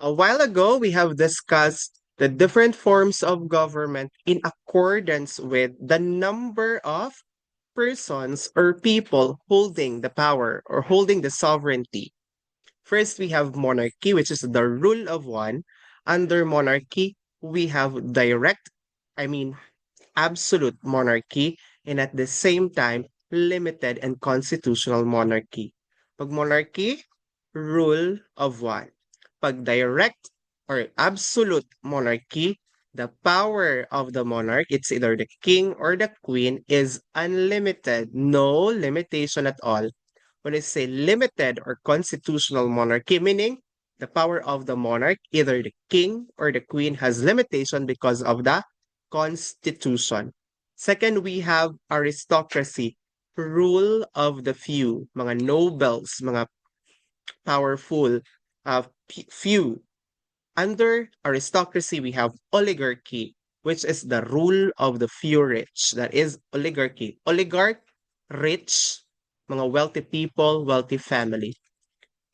A while ago, we have discussed the different forms of government in accordance with the number of persons or people holding the power or holding the sovereignty. First, we have monarchy, which is the rule of one. Under monarchy, we have I mean, absolute monarchy, and at the same time, limited and constitutional monarchy. Pag monarchy, rule of one. Pag direct or absolute monarchy, the power of the monarch, it's either the king or the queen, is unlimited, no limitation at all. When I say limited or constitutional monarchy, meaning the power of the monarch, either the king or the queen, has limitation because of the constitution. Second, we have aristocracy, rule of the few, mga nobles, mga powerful, few. Under aristocracy, we have oligarchy, which is the rule of the few rich. That is oligarchy. Oligarch, rich, mga wealthy people, wealthy family.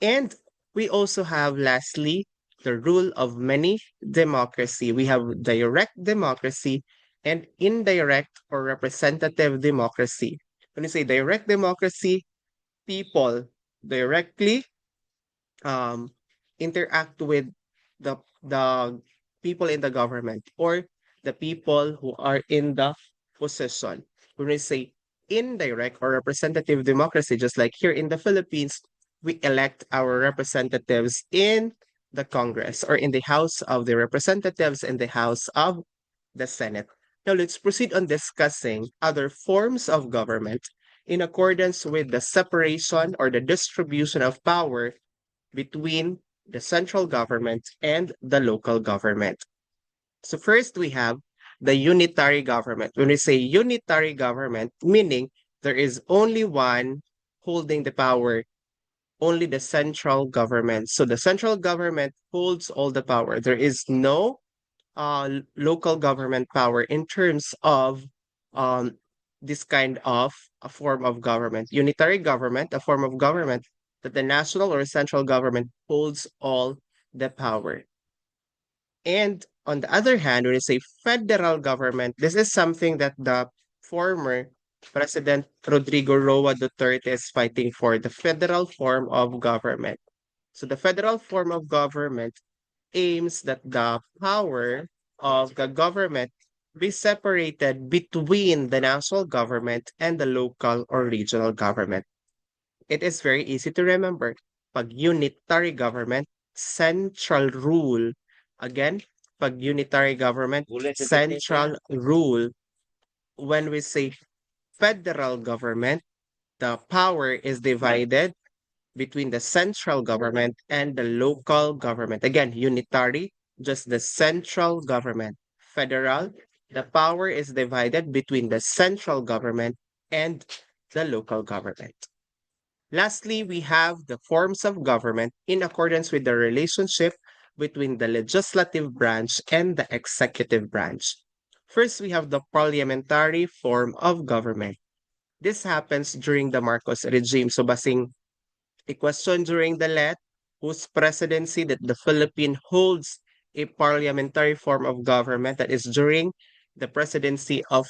And we also have, lastly, the rule of many, democracy. We have direct democracy and indirect or representative democracy. When you say direct democracy, people directly um, interact with the people in the government or the people who are in the position. When we say indirect or representative democracy, just like here in the Philippines, we elect our representatives in the Congress or in the House of the Representatives and the House of the Senate. Now let's proceed on discussing other forms of government in accordance with the separation or the distribution of power between the central government and the local government. So first we have the unitary government. When we say unitary government, meaning there is only one holding the power, only the central government. So the central government holds all the power. There is no local government power in terms of um, this kind of a form of government. Unitary government, a form of government that the national or central government holds all the power. And on the other hand, when you say federal government, this is something that the former President Rodrigo Roa Duterte is fighting for, the federal form of government. So the federal form of government aims that the power of the government be separated between the national government and the local or regional government. It is very easy to remember. Pag unitary government, central rule. Again, pag unitary government, central rule. When we say federal government, the power is divided between the central government and the local government. Again, unitary, just the central government. Federal, the power is divided between the central government and the local government. Lastly, we have the forms of government in accordance with the relationship between the legislative branch and the executive branch. First, we have the parliamentary form of government. This happens during the Marcos regime. So basing a question during the LET, whose presidency that the Philippines holds a parliamentary form of government, that is during the presidency of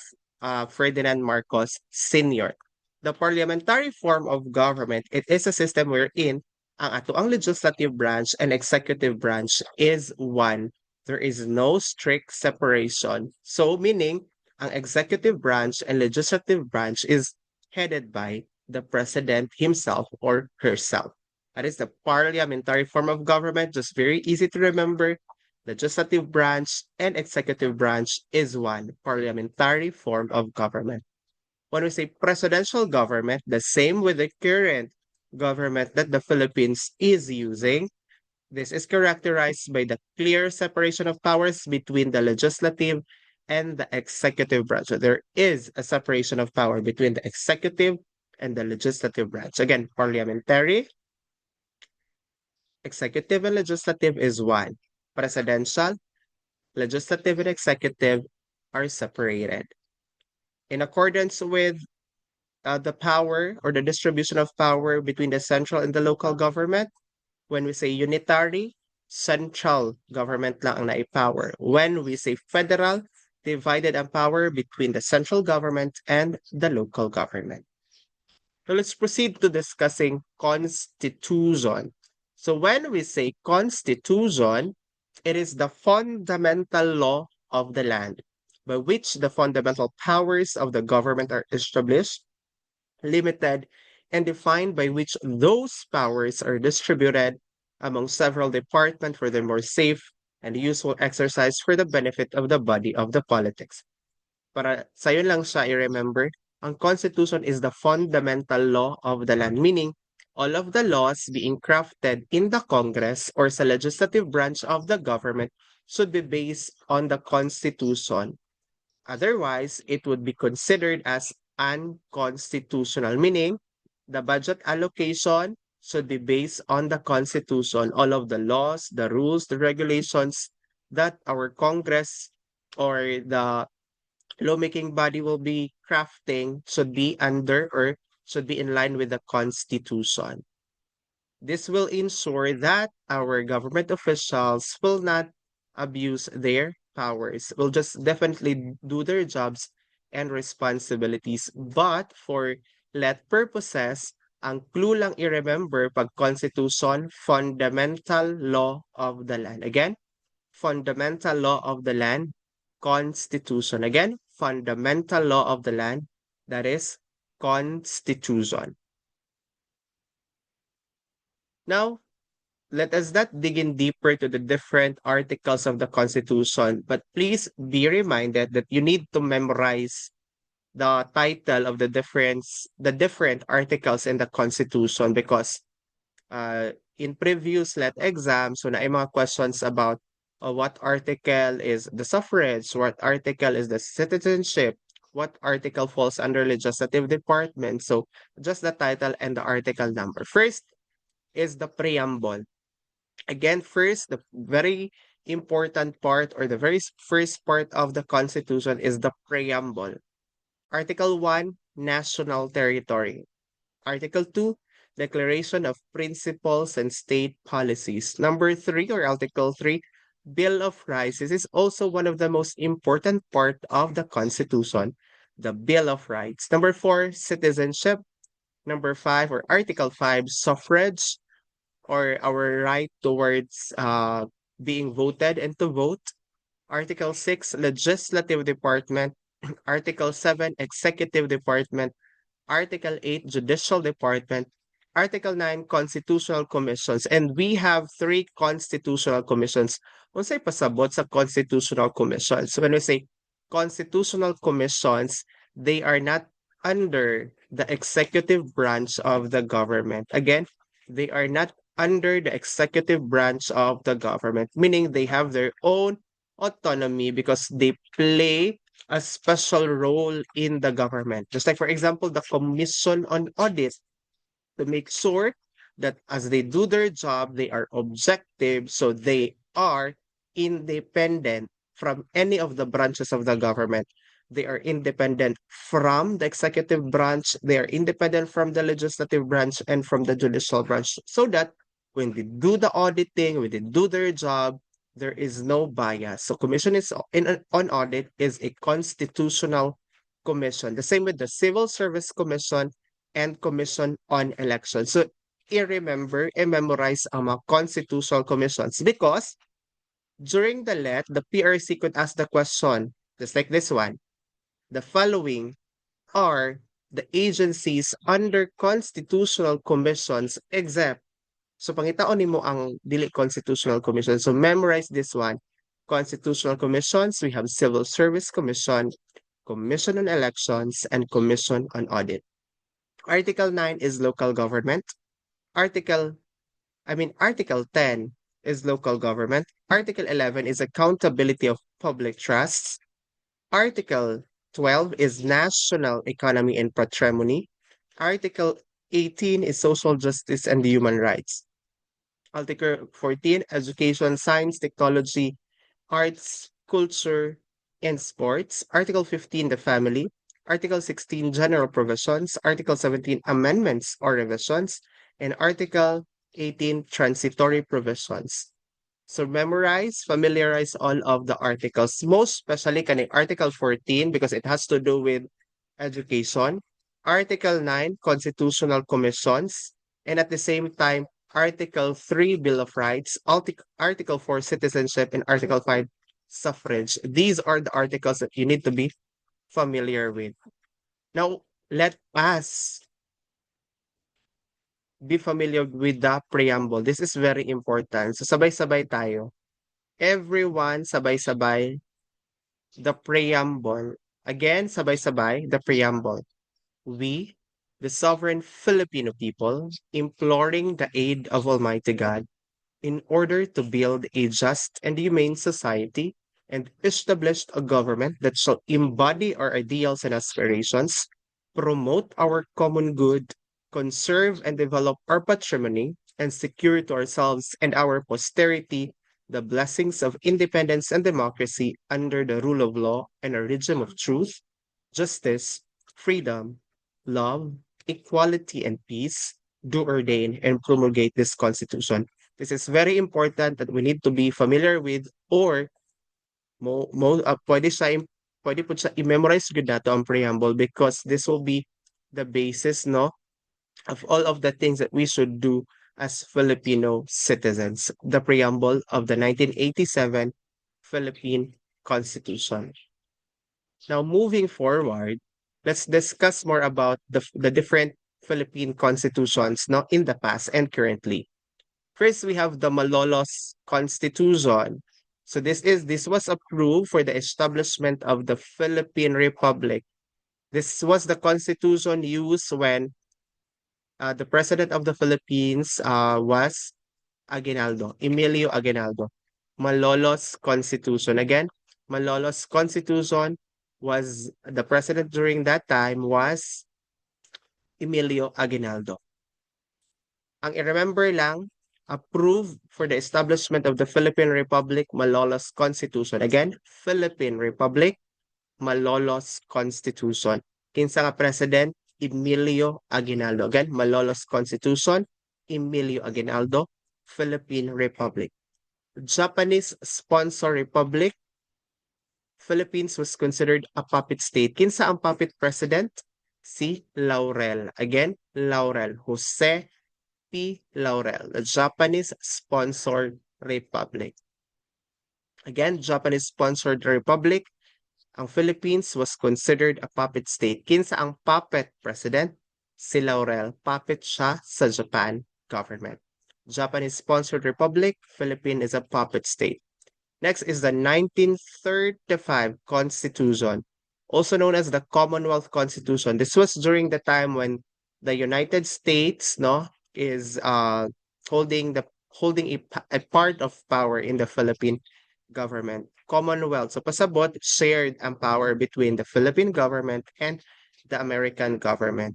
Ferdinand Marcos Sr. The parliamentary form of government, it is a system wherein ang atoang legislative branch and executive branch is one. There is no strict separation. So meaning, ang executive branch and legislative branch is headed by the president himself or herself. That is the parliamentary form of government, just very easy to remember. Legislative branch and executive branch is one parliamentary form of government. When we say presidential government, the same with the current government that the Philippines is using. This is characterized by the clear separation of powers between the legislative and the executive branch. So there is a separation of power between the executive and the legislative branch. Again, parliamentary, executive, and legislative is one. Presidential, legislative, and executive are separated. In accordance with the power or the distribution of power between the central and the local government, when we say unitary, central government lang ang naipower. When we say federal, divided ang power between the central government and the local government. So let's proceed to discussing constitution. So when we say constitution, it is the fundamental law of the land by which the fundamental powers of the government are established, limited, and defined by which those powers are distributed among several departments for the more safe and useful exercise for the benefit of the body of the politics. Para sa'yo lang siya i-remember, ang Constitution is the fundamental law of the land, meaning all of the laws being crafted in the Congress or sa legislative branch of the government should be based on the Constitution. Otherwise, it would be considered as unconstitutional, meaning the budget allocation should be based on the Constitution. All of the laws, the rules, the regulations that our Congress or the lawmaking body will be crafting should be under or should be in line with the Constitution. This will ensure that our government officials will not abuse their powers, will just definitely do their jobs and responsibilities. But for let purposes, ang clue lang i-remember pag Constitution, fundamental law of the land. Again, fundamental law of the land, Constitution. Again, fundamental law of the land, that is Constitution. Now, let us not dig in deeper to the different articles of the Constitution, but please be reminded that you need to memorize the title of the different articles in the Constitution because in previous let exams, so na ay mga questions about what article is the suffrage, what article is the citizenship, what article falls under legislative department. So just the title and the article number. First is the preamble. Again, first, the very important part or the very first part of the Constitution is the preamble. Article 1, national territory. Article 2, declaration of principles and state policies. Number 3 or Article 3, Bill of Rights. This is also one of the most important part of the Constitution, the Bill of Rights. Number 4, citizenship. Number 5 or Article 5, suffrage or our right towards being voted and to vote. Article 6, Legislative Department. Article 7, Executive Department. Article 8, Judicial Department. Article 9, Constitutional Commissions. And we have 3 constitutional commissions. Unsay pasabot sa constitutional commissions? When we say constitutional commissions, they are not under the executive branch of the government. Again, they are not under the executive branch of the government, meaning they have their own autonomy because they play a special role in the government. Just like, for example, the Commission on Audit to make sure that as they do their job, they are objective, so they are independent from any of the branches of the government. They are independent from the executive branch, they are independent from the legislative branch and from the judicial branch, so that when they do the auditing, when they do their job, there is no bias. So commission is on audit is a constitutional commission. The same with the Civil Service Commission and Commission on Elections. So i-remember, i-memorize ang mga constitutional commissions because during the let, the PRC could ask the question, just like this one. The following are the agencies under constitutional commissions except. So pangitaon nimo ang dili constitutional commission. So memorize this one. Constitutional commissions, we have Civil Service Commission, Commission on Elections, and Commission on Audit. Article 9 is local government. Article 10 is local government. Article 11 is accountability of public trusts. Article 12 is national economy and patrimony. Article 18 is social justice and human rights. Article 14, education, science, technology, arts, culture, and sports. Article 15, the family. Article 16, general provisions. Article 17, amendments or revisions. And Article 18, transitory provisions. So memorize, familiarize all of the articles, most especially Article 14 because it has to do with education, Article 9, Constitutional Commissions, and at the same time, Article 3, Bill of Rights, Article 4, Citizenship, and Article 5, Suffrage. These are the articles that you need to be familiar with. Now, let us be familiar with the preamble. This is very important. So sabay-sabay tayo. Everyone, sabay-sabay, the preamble. Again, sabay-sabay, the preamble. We, the sovereign Filipino people, imploring the aid of Almighty God in order to build a just and humane society and establish a government that shall embody our ideals and aspirations, promote our common good, conserve and develop our patrimony, and secure to ourselves and our posterity the blessings of independence and democracy under the rule of law and a regime of truth, justice, freedom, love, equality, and peace, do ordain and promulgate this Constitution. This is very important that we need to be familiar with or pwede po siya i-memorize good nato ang preamble because this will be the basis no of all of the things that we should do as Filipino citizens. The preamble of the 1987 Philippine Constitution. Now moving forward, let's discuss more about the different Philippine constitutions no in the past and currently. First, we have the Malolos Constitution. So this was approved for the establishment of the Philippine Republic. This was the constitution used when the president of the Philippines was Aguinaldo, Emilio Aguinaldo. Malolos Constitution. Again, Malolos Constitution was the president during that time was Emilio Aguinaldo. Ang i-remember lang, approved for the establishment of the Philippine Republic Malolos Constitution. Again, Philippine Republic Malolos Constitution. Kinsa nga president? Emilio Aguinaldo. Again, Malolos Constitution, Emilio Aguinaldo, Philippine Republic. Japanese sponsor republic, Philippines was considered a puppet state. Kinsa ang puppet president? Si Laurel. Again, Laurel. Jose P. Laurel, the Japanese-sponsored republic. Again, Japanese-sponsored republic, ang Philippines was considered a puppet state. Kinsa ang puppet president? Si Laurel. Puppet siya sa Japan government. Japanese-sponsored republic, Philippines is a puppet state. Next is the 1935 Constitution, also known as the Commonwealth Constitution. This was during the time when the United States, no, is holding a part of power in the Philippine government. Commonwealth. So pasabot, shared ang power between the Philippine government and the American government.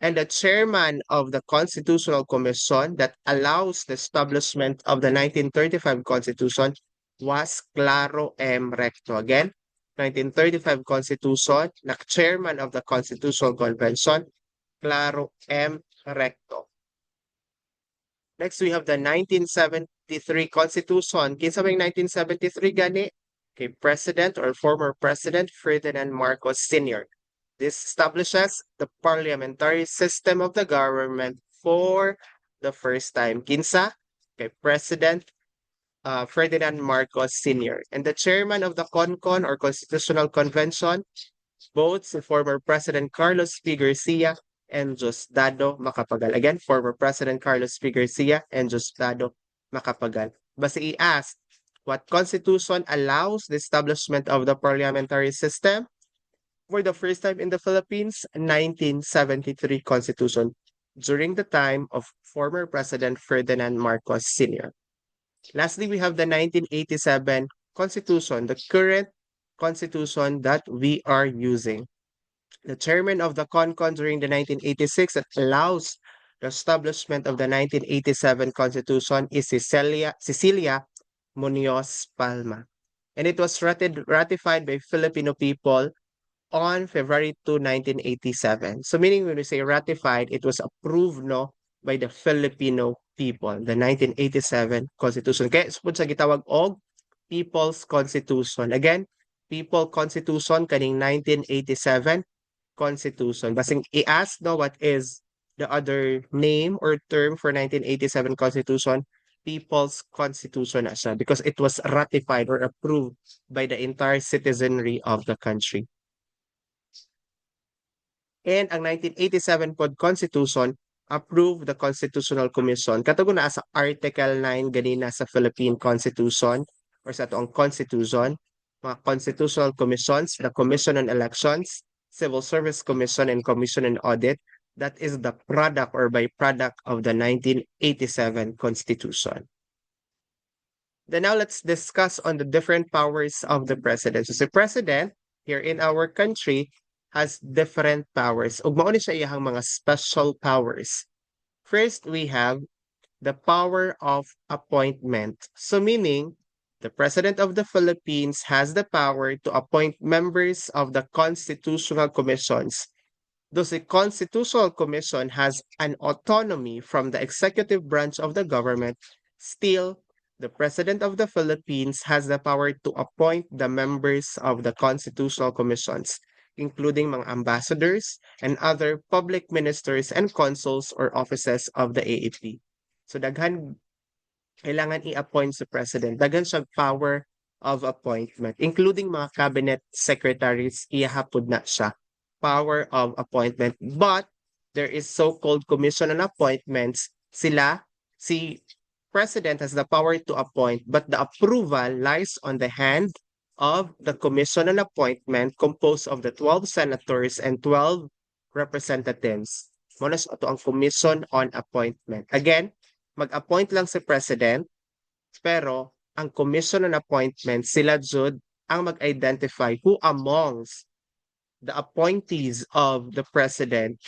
And the chairman of the Constitutional Commission that allows the establishment of the 1935 Constitution was Claro M. Recto. Again, 1935 Constitution, na chairman of the Constitutional Convention, Claro M. Recto. Next, we have the 1973 Constitution. Kinsa ba yung 1973 gani? Okay, President or former President Ferdinand Marcos Sr. This establishes the parliamentary system of the government for the first time. Kinsa? Okay, President Ferdinand Marcos Sr. And the chairman of the CONCON or Constitutional Convention, both si former President Carlos P. Garcia and Diosdado Macapagal. Again, former President Carlos P. Garcia and Diosdado Macapagal. Basi i-ask, what constitution allows the establishment of the parliamentary system? For the first time in the Philippines, 1973 Constitution during the time of former President Ferdinand Marcos Sr. Lastly, we have the 1987 Constitution, the current Constitution that we are using. The chairman of the CONCON during the 1986 that allows the establishment of the 1987 Constitution is Cecilia Munoz Palma. And it was ratified by Filipino people on February 2, 1987. So meaning when we say ratified, it was approved no by the Filipino people, the 1987 Constitution. Kaya supod sa gitawag og People's Constitution. Again, People Constitution kaning 1987 Constitution. Basing i-ask no what is the other name or term for 1987 Constitution, People's Constitution na siya because it was ratified or approved by the entire citizenry of the country. And ang 1987 pod Constitution approved the Constitutional Commission. Katugon na sa Article 9 ganina sa Philippine Constitution or sa atoang Constitution, mga constitutional commissions, the Commission on Elections, Civil Service Commission, and Commission on Audit. That is the product or byproduct of the 1987 Constitution. Then now let's discuss on the different powers of the president. So the president here in our country has different powers. Ug mao ni siya iyang mga special powers. First, we have the power of appointment. So meaning, the President of the Philippines has the power to appoint members of the constitutional commissions. Thus, the Constitutional Commission has an autonomy from the executive branch of the government. Still, the President of the Philippines has the power to appoint the members of the constitutional commissions, including mga ambassadors and other public ministers and consuls or offices of the AAP. So daghan kailangan i-appoint sa president. Daghan siya power of appointment, including mga cabinet secretaries, ihapod na siya. Power of appointment. But there is so-called commission on appointments. Si president has the power to appoint, but the approval lies on the hand of the commission on appointment composed of the 12 senators and 12 representatives. Muna sa ito ang commission on appointment. Again, mag-appoint lang si president, pero ang commission on appointment, sila jud ang mag-identify who amongst the appointees of the president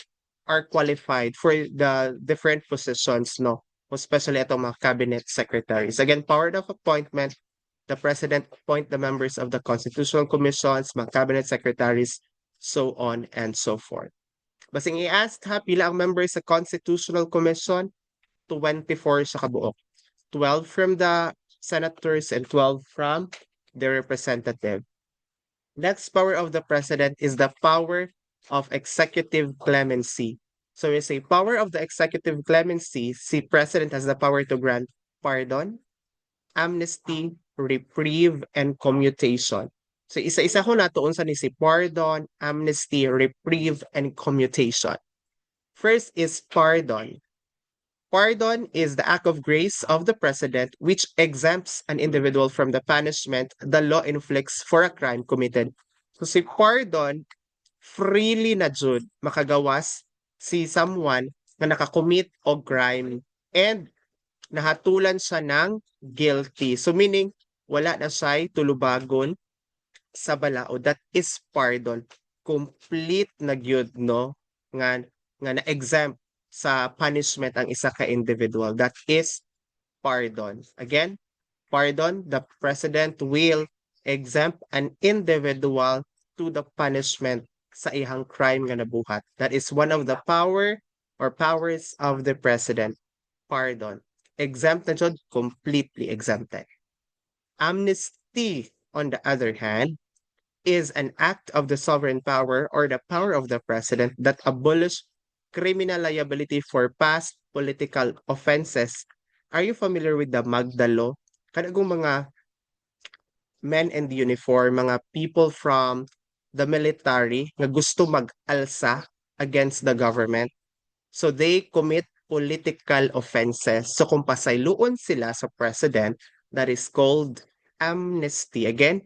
are qualified for the different positions, no? Especially itong mga cabinet secretaries. Again, power of appointment, the president appoint the members of the constitutional commissions, mga cabinet secretaries, so on and so forth. Basing i-ask ha, pila ang members sa constitutional commission? 24 sa kabuok. 12 from the senators and 12 from the representative. Next power of the president is the power of executive clemency. So we say power of the executive clemency, si president has the power to grant pardon, amnesty, reprieve, and commutation. So isa-isa ko na tuon sa ni si pardon, amnesty, reprieve, and commutation. First is pardon. Pardon is the act of grace of the president which exempts an individual from the punishment the law inflicts for a crime committed. So si pardon, freely na jud makagawas si someone na nakakommit og crime and nahatulan siya ng guilty. So meaning, wala na siya tulubagon sa balao. That is pardon. Complete na gyud no nga na-exempt sa punishment ang isa ka individual. That is pardon. Again, pardon, the president will exempt an individual to the punishment sa ihang crime nga nabuhat. That is one of the power or powers of the president. Pardon. Exempt na jud, completely exempted. Amnesty, on the other hand, is an act of the sovereign power or the power of the president that abolish criminal liability for past political offenses. Are you familiar with the Magda Law? Kanagong mga men in uniform, mga people from the military nga gusto mag-alsa against the government. So they commit political offenses. So kung pasayloon sila sa president, that is called amnesty. Again,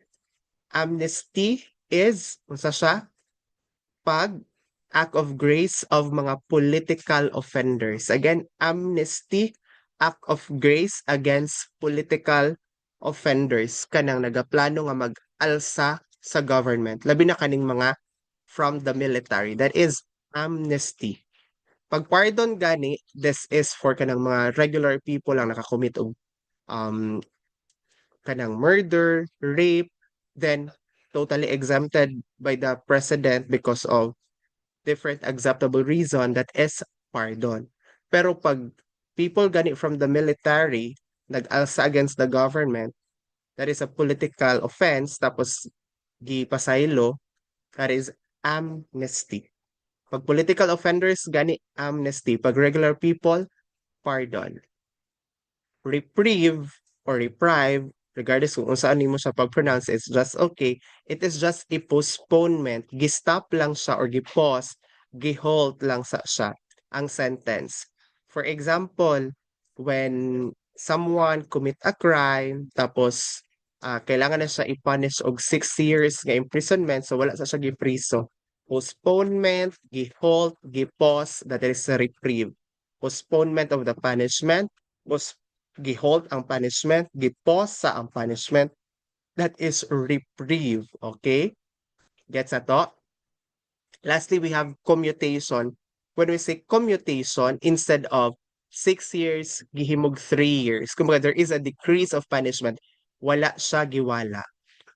amnesty is, unsa siya? Pag act of grace of mga political offenders. Again, amnesty, act of grace against political offenders. Kanang nagaplano nga mag-alsa sa government. Labi na kaning mga from the military. That is amnesty. Pag pardon gani, this is for kanang mga regular people lang nakakommit og kanang murder, rape, then totally exempted by the president because of different acceptable reason, that is pardon. Pero pag people gani from the military nag-alsa against the government, that is a political offense, tapos gipasaylo, that is amnesty. Pag political offenders, gani amnesty. Pag regular people, pardon. Reprieve or reprieve, regardless kung saan mo siya pag-pronounce, it's just okay. It is just a postponement. Gistop lang siya or gi-pause, gi-halt lang siya ang sentence. For example, when someone commit a crime, tapos kailangan na siya i-punish og 6 years nga imprisonment, so wala sa siya gipriso. Postponement, gi-halt, gi-pause, that is a reprieve. Postponement of the punishment, gi-halt ang punishment, gi-pause sa ang punishment, that is reprieve. Okay? Gets ato? Lastly, we have commutation. When we say commutation, instead of 6 years, gihimog 3 years. Kumbaga, there is a decrease of punishment. Wala siya giwala.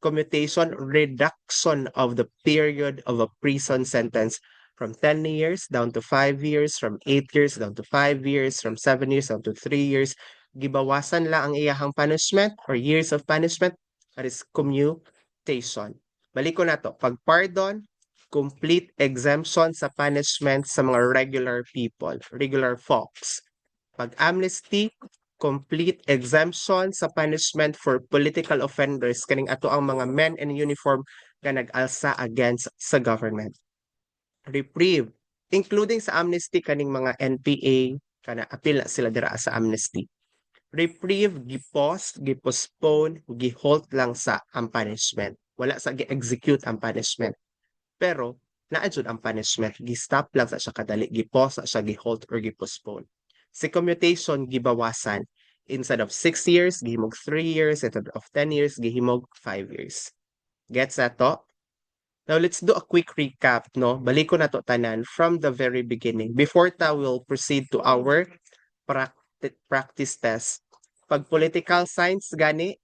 Commutation, reduction of the period of a prison sentence from 10 years down to 5 years, from 8 years down to 5 years, from 7 years down to 3 years. Gibawasan lang ang iyahang punishment or years of punishment. That is commutation. Balik ko na to. Pag pardon, complete exemption sa punishment sa mga regular people, regular folks. Pag amnesty, complete exemption sa punishment for political offenders kaning ato ang mga men in uniform nga nag-alsa against sa government. Reprieve, including sa amnesty kaning mga NPA kana apil na sila dira sa amnesty. Reprieve, gi-pause, gi-postpone, gi-halt lang sa ang punishment. Wala sa gi-execute ang punishment. Pero naadjud ang punishment, gi-stop lang sa siya kadali, gi-pause sa siya, gi-halt or gi-postpone. Si commutation gibawasan, instead of 6 years, gihimog 3 years, instead of 10 years, gihimog 5 years. Gets that to? Now let's do a quick recap, no? Balik ko na to tanan from the very beginning. Before ta we'll proceed to our practice test. Pag political science gani,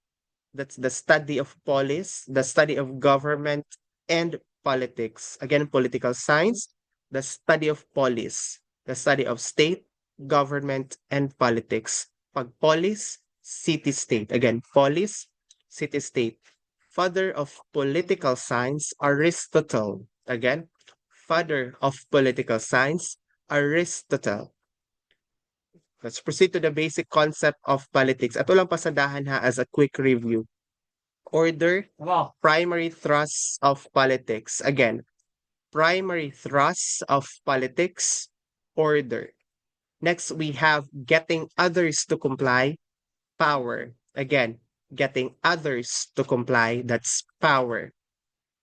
that's the study of policy, the study of government and politics. Again, political science, the study of policy, the study of state, government, and politics. Pag policy, city-state. Again, policy, city-state. Father of political science, Aristotle. Again, father of political science, Aristotle. Let's proceed to the basic concept of politics. Ato lang pasadahan ha as a quick review. Order, primary thrust of politics. Again, primary thrust of politics, order. Next, we have getting others to comply, power. Again, getting others to comply, that's power.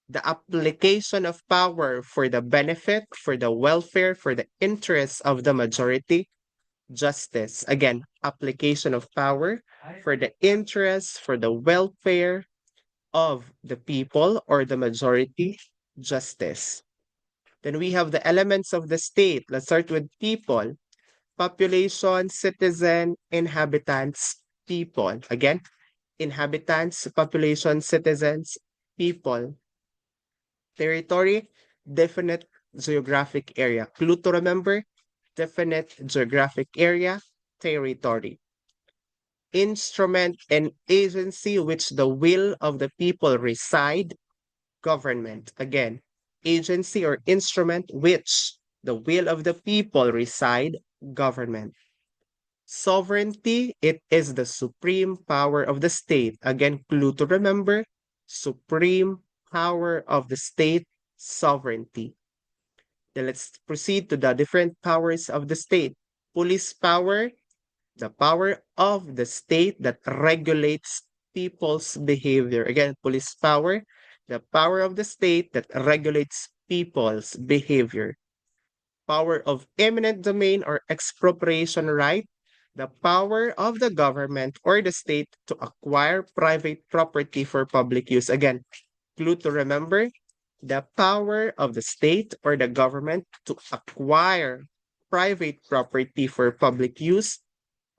The application of power for the benefit, for the welfare, for the interests of the majority, justice. Again, application of power for the interests, for the welfare of the people or the majority, justice. Then we have the elements of the state. Let's start with people. Population, citizen, inhabitants, people. Again, inhabitants, population, citizens, people. Territory, definite geographic area. Clue to remember, definite geographic area, territory. Instrument and agency which the will of the people reside, government. Again, agency or instrument which the will of the people reside, government. Sovereignty, it is the supreme power of the state. Again, clue to remember, supreme power of the state, sovereignty. Then let's proceed to the different powers of the state. Police power, the power of the state that regulates people's behavior. Again, police power, the power of the state that regulates people's behavior. Power of eminent domain or expropriation right, the power of the government or the state to acquire private property for public use. Again, clue to remember, the power of the state or the government to acquire private property for public use,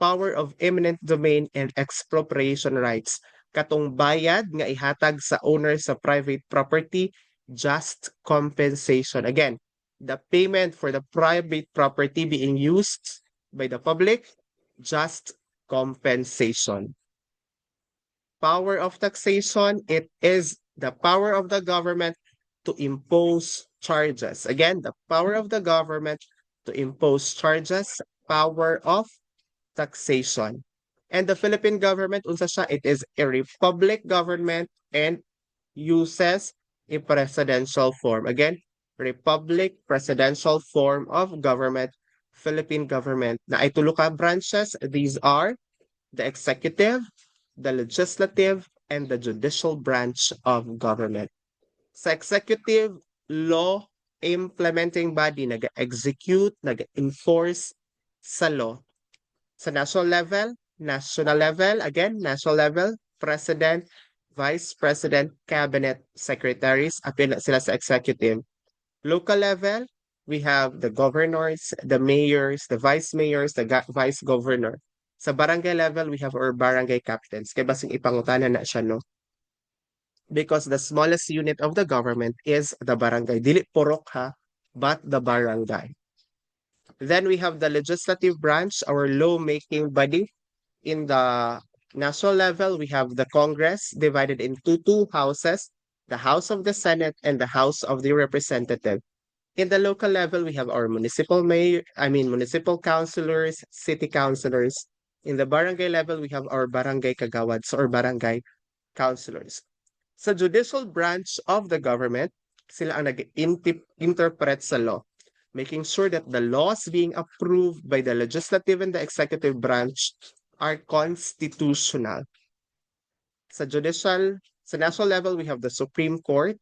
power of eminent domain and expropriation rights. Katong bayad nga ihatag sa owner sa private property, just compensation. Again, the payment for the private property being used, by the public, just compensation. Power of taxation, it is the power of the government to impose charges. Again, the power of the government to impose charges, power of taxation. And the Philippine government, unsa siya, it is a republic government and uses a presidential form. Again, republic, presidential form of government, Philippine government. Na ay tulo ka branches, these are the executive, the legislative, and the judicial branch of government. Sa executive, law implementing body, nag-execute, nag-enforce sa law. Sa national level, again, national level, president, vice president, cabinet, secretaries, apil na sila sa executive. Local level, we have the governors, the mayors, the vice mayors, the vice governor. Sa barangay level, we have our barangay captains. Kaya basing ipangutanan na siya, no? Because the smallest unit of the government is the barangay. Dili purok ha, but the barangay. Then we have the legislative branch, our law-making body. In the national level, we have the Congress divided into two houses, the House of the Senate and the House of the Representative. In the local level, we have our municipal councilors, city councilors. In the barangay level, we have our barangay kagawads or barangay councilors. Sa judicial branch of the government, sila ang nag-interpret sa law, making sure that the laws being approved by the legislative and the executive branch are constitutional. Sa national level, we have the Supreme Court.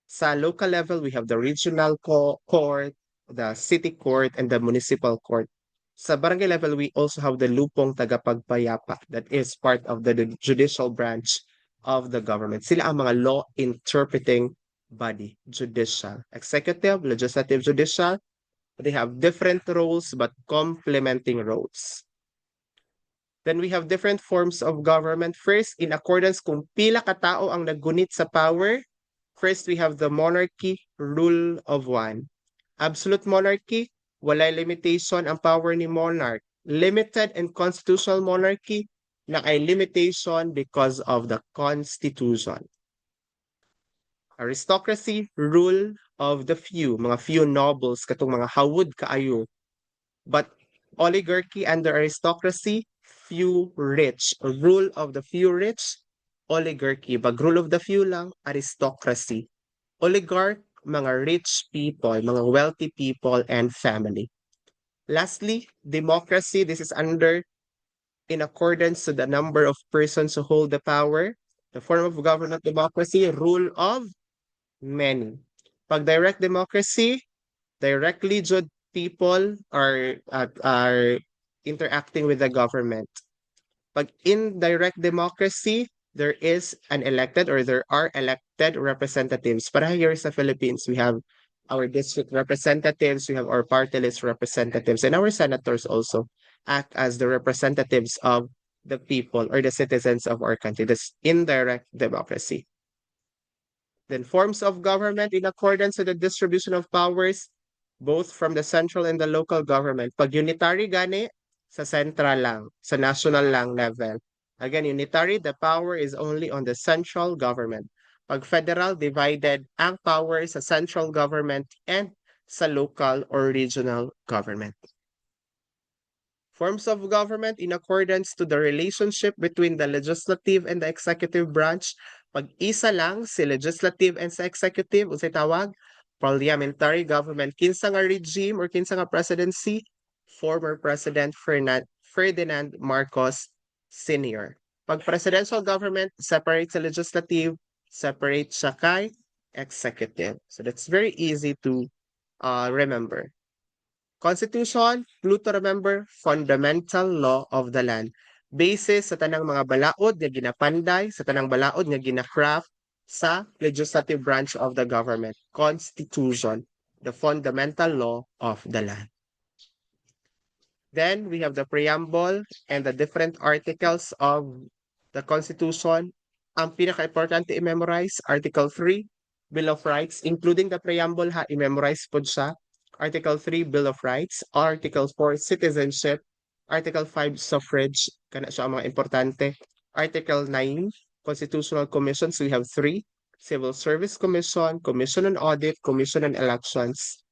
Sa local level, we have the regional court, the city court, and the municipal court. Sa barangay level, we also have the lupong tagapagpayapa that is part of the judicial branch of the government. Sila ang mga law interpreting body, judicial, executive, legislative, judicial. They have different roles but complementing roles. Then we have different forms of government. First, in accordance kung pila ka tao ang naggunit sa power. First, we have the monarchy, rule of one. Absolute monarchy, walay limitation ang power ni monarch. Limited and constitutional monarchy, na ay limitation because of the constitution. Aristocracy, rule of the few, mga few nobles, katong mga hawod kaayo. But oligarchy under aristocracy, few rich. Rule of the few rich, oligarchy. Pag rule of the few lang, aristocracy. Oligarch, mga rich people, mga wealthy people and family. Lastly, democracy. This is in accordance to the number of persons who hold the power. The form of government democracy, rule of many. Pag direct democracy, directly jud people are interacting with the government. Pag indirect democracy, there is an elected or there are elected representatives. Para here sa Philippines, we have our district representatives, we have our party list representatives, and our senators also act as the representatives of the people or the citizens of our country. That's indirect democracy. Then forms of government in accordance with the distribution of powers, both from the central and the local government. Pag unitary gani, sa central lang, sa national lang level. Again, unitary, the power is only on the central government. Pag federal, divided ang power sa central government and sa local or regional government. Forms of government in accordance to the relationship between the legislative and the executive branch. Pag isa lang si legislative and sa executive, unsay tawag? Parliamentary government. Kinsa nga regime or kinsa nga presidency? Former President Ferdinand Marcos Sr. Pag presidential government, separate sa legislative, separate sa kay executive. So that's very easy to remember. Constitution, clue to remember, fundamental law of the land. Basis sa tanang mga balaod nga ginapanday, sa tanang balaod nga ginacraft sa legislative branch of the government. Constitution, the fundamental law of the land. Then we have the preamble and the different articles of the Constitution. Ang pinaka-importante i-memorize, Article 3, Bill of Rights, including the preamble ha, i-memorize po siya. Article 3, Bill of Rights. Article 4, Citizenship. Article 5, Suffrage. Kana siya ang mga importante. Article 9, Constitutional Commissions. We have 3. Civil Service Commission, Commission on Audit, Commission on Elections.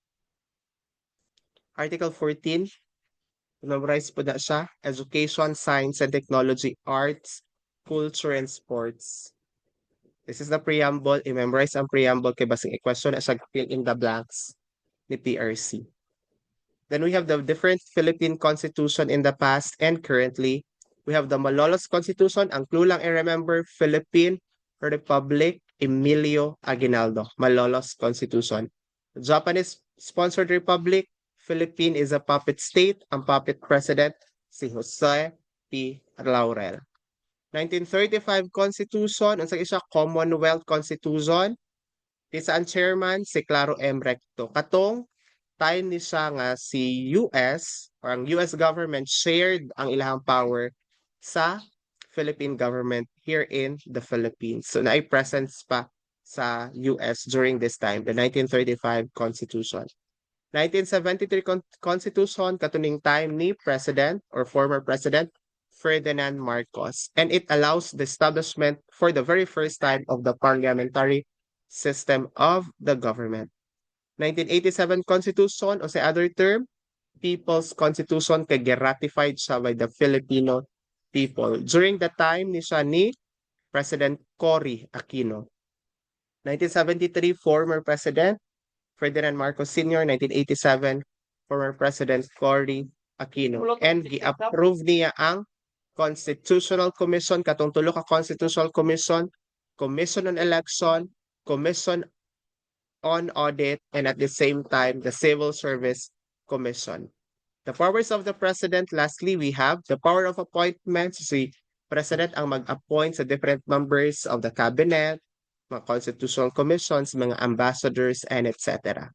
Article 14, memorize po na siya. Education, Science and Technology, Arts, Culture and Sports. This is the preamble. I-memorize ang preamble kay basing i-question na siya fill in the blanks ni PRC. Then we have the different Philippine Constitution in the past and currently. We have the Malolos Constitution. Ang clue lang i-remember, Philippine Republic Emilio Aguinaldo. Malolos Constitution. Japanese-sponsored republic, Philippine is a puppet state. Ang puppet president, si Jose P. Laurel. 1935 Constitution, ang isa Commonwealth Constitution. Isa ang chairman, si Claro M. Recto. Katong time ni siya nga si US or ang US government shared ang ilahang power sa Philippine government here in the Philippines. So presence pa sa US during this time, the 1935 Constitution. 1973 Constitution, katuning time ni President or former President Ferdinand Marcos. And it allows the establishment for the very first time of the parliamentary system of the government. 1987 Constitution, o sa other term, People's Constitution, kay ratified siya by the Filipino people. During the time ni siya ni President Cory Aquino. 1973, former President Ferdinand Marcos Sr., 1987, former President Cory Aquino. And gi-approve niya ang Constitutional Commission, katong tulo ka Constitutional Commission, Commission on Election, Commission on Audit, and at the same time, the Civil Service Commission. The powers of the President, lastly, we have the power of appointments. Si President ang mag-appoint sa different members of the Cabinet, mga constitutional commissions, mga ambassadors, and etc.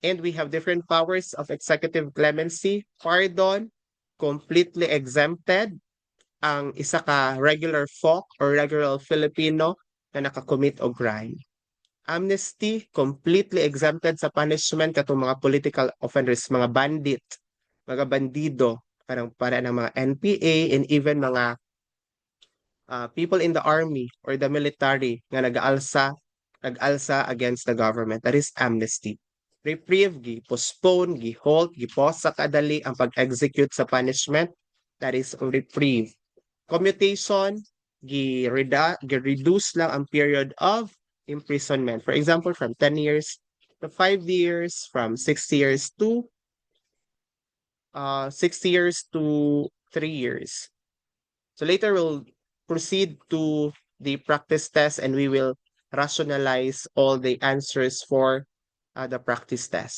And we have different powers of executive clemency, pardon, completely exempted ang isa ka regular folk or regular Filipino na nakakommit og crime. Amnesty, completely exempted sa punishment katong mga political offenders, mga bandit, mga bandido, parang para ng mga NPA and even mga people in the army or the military nga nag-alsa against the government. That is amnesty. Reprieve, gi-postpone, gi-halt, gi-pause sa kadali ang pag-execute sa punishment. That is reprieve. Commutation, gi-reduce lang ang period of imprisonment. For example, from 10 years to 5 years, from 6 years to 3 years. So later we'll proceed to the practice test and we will rationalize all the answers for the practice test.